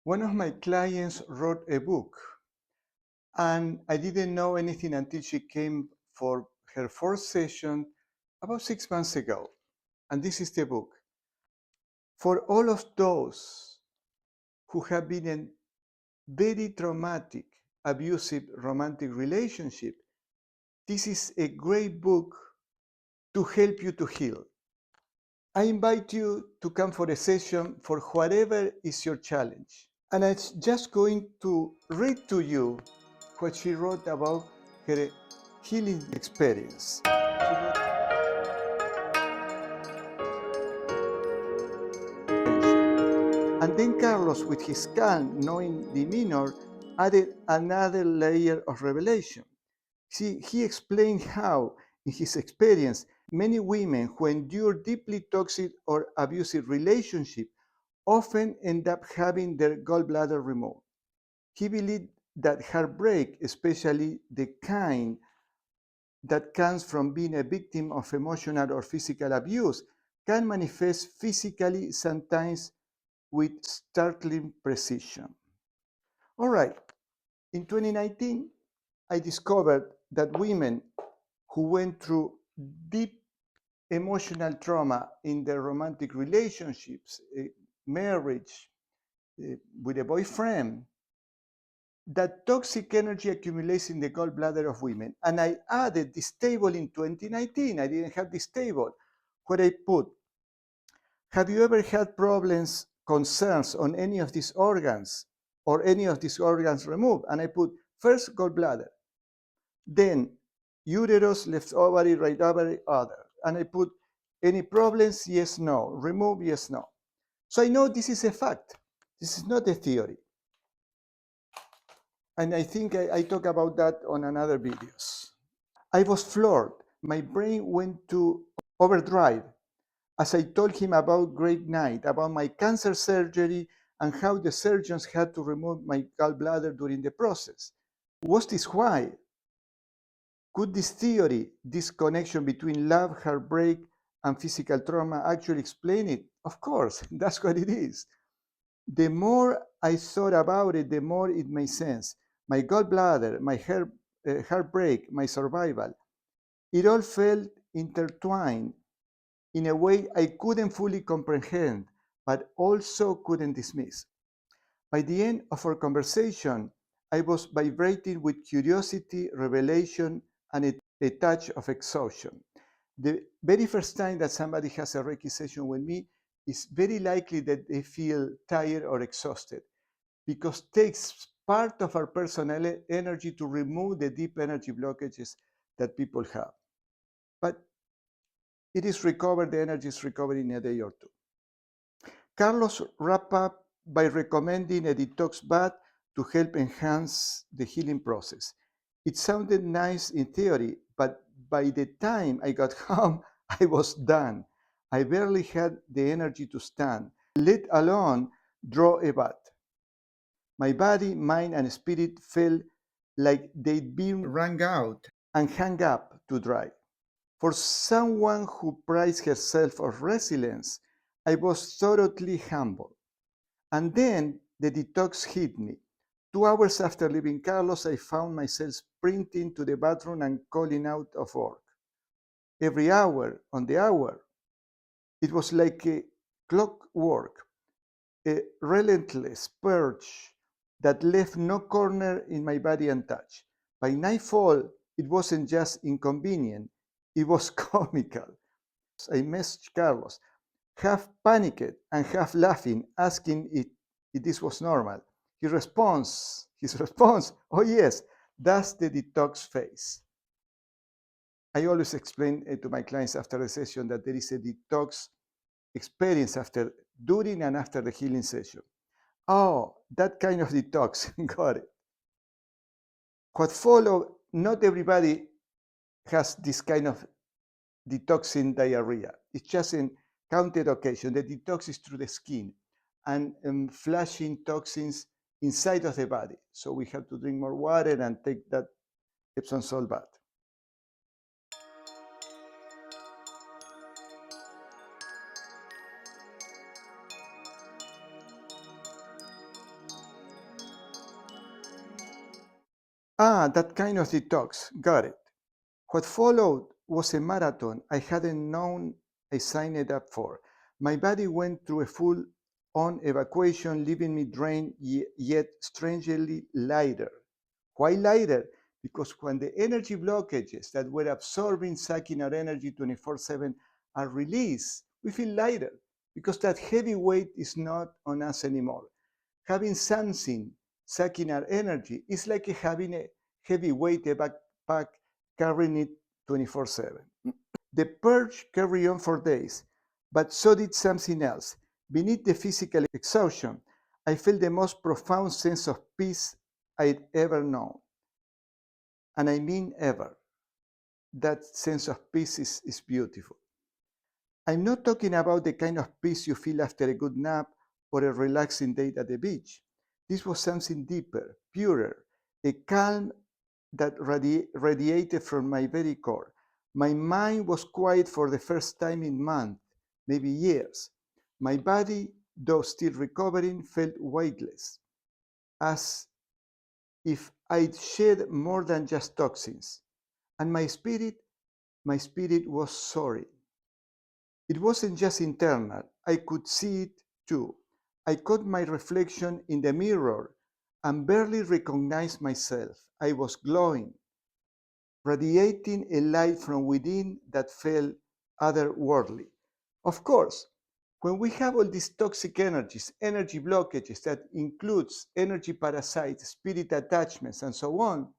One of my clients wrote a book, and I didn't know anything until she came for her fourth session about 6 months ago. And this is the book. For all of those who have been in very traumatic, abusive romantic relationship, this is a great book to help you to heal. I invite you to come for a session for whatever is your challenge. And I'm just going to read to you what she wrote about her healing experience. And then Carlos, with his calm, knowing demeanor, added another layer of revelation. He explained how, in his experience, many women who endure deeply toxic or abusive relationships often end up having their gallbladder removed. He believed that heartbreak, especially the kind that comes from being a victim of emotional or physical abuse, can manifest physically, sometimes with startling precision. All right, in 2019, I discovered that women who went through deep emotional trauma in their romantic relationships, marriage, with a boyfriend, that toxic energy accumulates in the gallbladder of women. And I added this table in 2019. I didn't have this table where I put, have you ever had problems, concerns on any of these organs or any of these organs removed? And I put first gallbladder, then uterus, left ovary, right ovary, other. And I put any problems, yes, no, remove, yes, no. So I know this is a fact. This is not a theory. And I think I talk about that on another videos. I was floored. My brain went to overdrive as I told him about Great Night, about my cancer surgery and how the surgeons had to remove my gallbladder during the process. Was this why? Could this theory, this connection between love, heartbreak, and physical trauma actually explain it? Of course, that's what it is. The more I thought about it, the more it made sense. My gallbladder, my heartbreak, my survival, it all felt intertwined in a way I couldn't fully comprehend, but also couldn't dismiss. By the end of our conversation, I was vibrating with curiosity, revelation, and a touch of exhaustion. The very first time that somebody has a Reiki session with me, it's very likely that they feel tired or exhausted because it takes part of our personal energy to remove the deep energy blockages that people have. But it is recovered, the energy is recovered in a day or two. Carlos wrapped up by recommending a detox bath to help enhance the healing process. It sounded nice in theory, but by the time I got home, I was done. I barely had the energy to stand, let alone draw a bath. My body, mind, and spirit felt like they'd been wrung out and hung up to dry. For someone who prides herself on resilience, I was thoroughly humbled. And then the detox hit me. 2 hours after leaving Carlos, I found myself sprinting to the bathroom and calling out of work. Every hour on the hour, it was like a clockwork, a relentless purge that left no corner in my body untouched. By nightfall, it wasn't just inconvenient, it was comical. I messaged Carlos, half panicked and half laughing, asking if this was normal. His response, oh yes, that's the detox phase. I always explain to my clients after the session that there is a detox experience during and after the healing session. Oh, that kind of detox, got it. What followed, not everybody has this kind of detoxing diarrhea. It's just in counted occasion. The detox is through the skin and flushing toxins inside of the body. So we have to drink more water and take that Epsom salt bath. Ah, that kind of detox. Got it. What followed was a marathon I hadn't known I signed up for. My body went through a full on evacuation, leaving me drained yet strangely lighter. Why lighter? Because when the energy blockages that were absorbing, sucking our energy 24/7 are released, we feel lighter because that heavy weight is not on us anymore. Having something sucking our energy is like having a heavy weight, a backpack, carrying it 24/7. The purge carried on for days, but so did something else. Beneath the physical exhaustion, I felt the most profound sense of peace I'd ever known. And I mean ever. That sense of peace is beautiful. I'm not talking about the kind of peace you feel after a good nap or a relaxing day at the beach. This was something deeper, purer, a calm that radiated from my very core. My mind was quiet for the first time in months, maybe years. My body, though still recovering, felt weightless, as if I'd shed more than just toxins. And my spirit was soaring. It wasn't just internal, I could see it too. I caught my reflection in the mirror and barely recognized myself. I was glowing, radiating a light from within that felt otherworldly. Of course, when we have all these toxic energies, energy blockages that includes energy parasites, spirit attachments, and so on,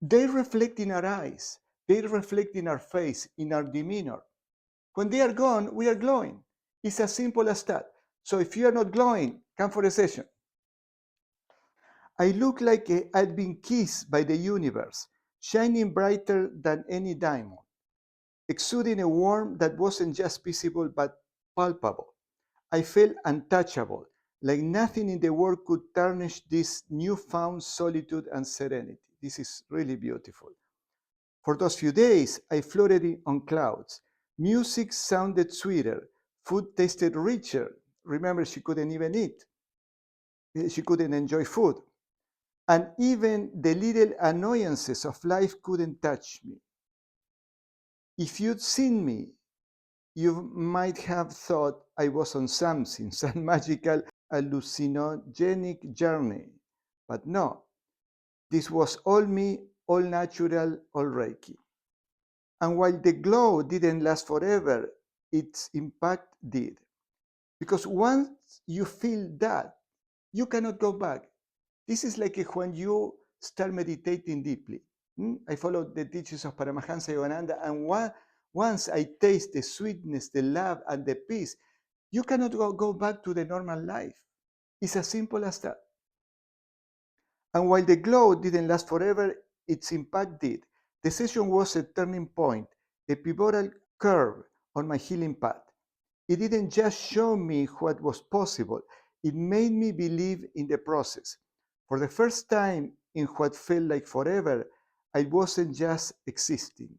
they reflect in our eyes, they reflect in our face, in our demeanor. When they are gone, we are glowing. It's as simple as that. So if you are not glowing, come for a session. I look like I'd been kissed by the universe, shining brighter than any diamond, exuding a warmth that wasn't just visible but palpable. I felt untouchable, like nothing in the world could tarnish this newfound solitude and serenity. This is really beautiful. For those few days, I floated on clouds. Music sounded sweeter. Food tasted richer. Remember, she couldn't even eat. She couldn't enjoy food. And even the little annoyances of life couldn't touch me. If you'd seen me, you might have thought I was on something, some magical hallucinogenic journey. But no, this was all me, all natural, all Reiki. And while the glow didn't last forever, its impact did. Because once you feel that, you cannot go back. This is like when you start meditating deeply. I follow the teachings of Paramahansa Yogananda, and once I taste the sweetness, the love, and the peace, you cannot go back to the normal life. It's as simple as that. And while the glow didn't last forever, its impact did. The session was a turning point, a pivotal curve on my healing path. It didn't just show me what was possible, it made me believe in the process. For the first time in what felt like forever, I wasn't just existing,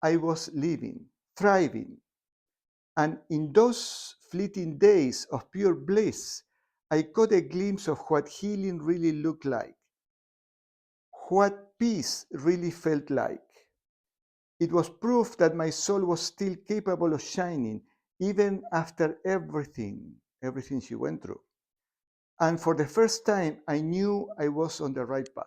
I was living, thriving. And in those fleeting days of pure bliss, I caught a glimpse of what healing really looked like, what peace really felt like. It was proof that my soul was still capable of shining even after everything she went through. And for the first time, I knew I was on the right path.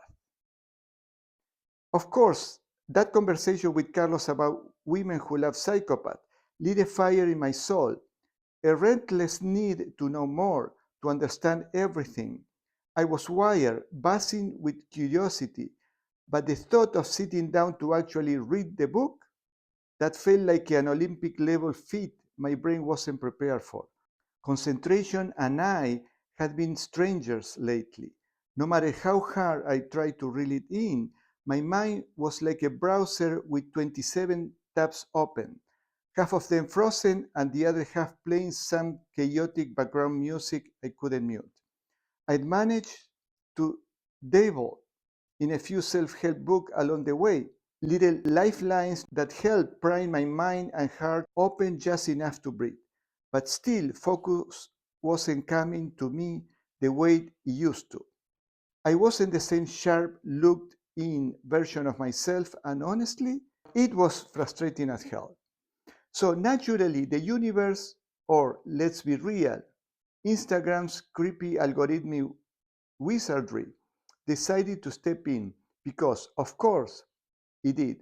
Of course, that conversation with Carlos about women who love Psychopath lit a fire in my soul, a relentless need to know more, to understand everything. I was wired, buzzing with curiosity, but the thought of sitting down to actually read the book, that felt like an Olympic level feat my brain wasn't prepared for. Concentration and I had been strangers lately. No matter how hard I tried to reel it in, my mind was like a browser with 27 tabs open, half of them frozen and the other half playing some chaotic background music I couldn't mute. I'd managed to dabble in a few self-help books along the way, little lifelines that helped pry my mind and heart open just enough to breathe. But still, focus wasn't coming to me the way it used to. I wasn't the same sharp, looked-in version of myself, and honestly, it was frustrating as hell. So naturally, the universe, or let's be real, Instagram's creepy algorithmic wizardry, decided to step in because, of course, it did.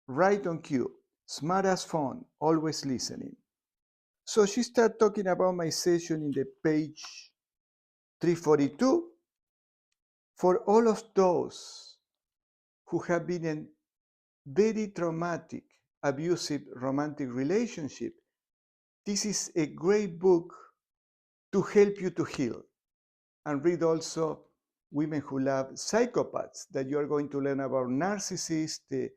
Right on cue, smart as phone, always listening. So she started talking about my session in the page 342. For all of those who have been in very traumatic, abusive romantic relationship, this is a great book to help you to heal. And read also Women Who Love Psychopaths, that you are going to learn about narcissists.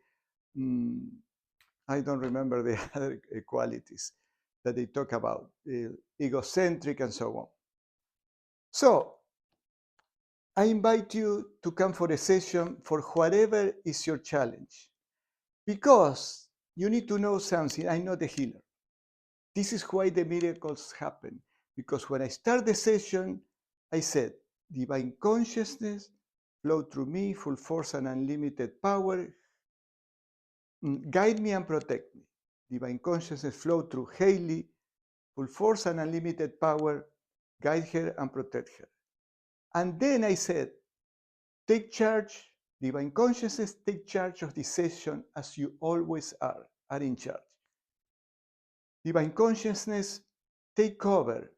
I don't remember the other qualities that they talk about, egocentric and so on. So I invite you to come for a session for whatever is your challenge, because you need to know something. I'm not a healer. This is why the miracles happen, because when I start the session, I said, divine consciousness flow through me, full force and unlimited power, guide me and protect me. Divine consciousness flow through Hailey, full force and unlimited power, guide her and protect her. And then I said, take charge, divine consciousness, take charge of this session as you always are in charge. Divine consciousness, take cover,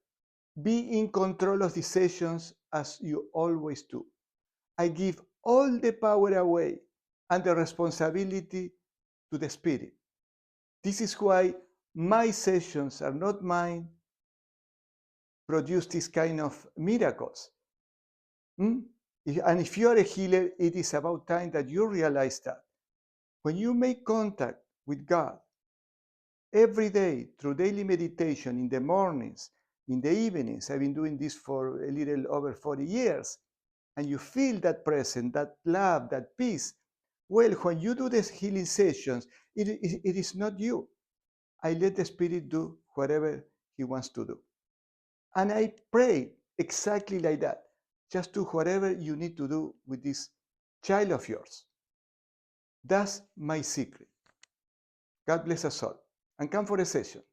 be in control of the sessions as you always do. I give all the power away and the responsibility to the Spirit. This is why my sessions are not mine, produce this kind of miracles. And if you are a healer, it is about time that you realize that. When you make contact with God every day through daily meditation in the mornings, in the evenings, I've been doing this for a little over 40 years, and you feel that presence, that love, that peace. Well, when you do these healing sessions, it is not you. I let the Spirit do whatever He wants to do. And I pray exactly like that. Just do whatever you need to do with this child of yours. That's my secret. God bless us all. And come for a session.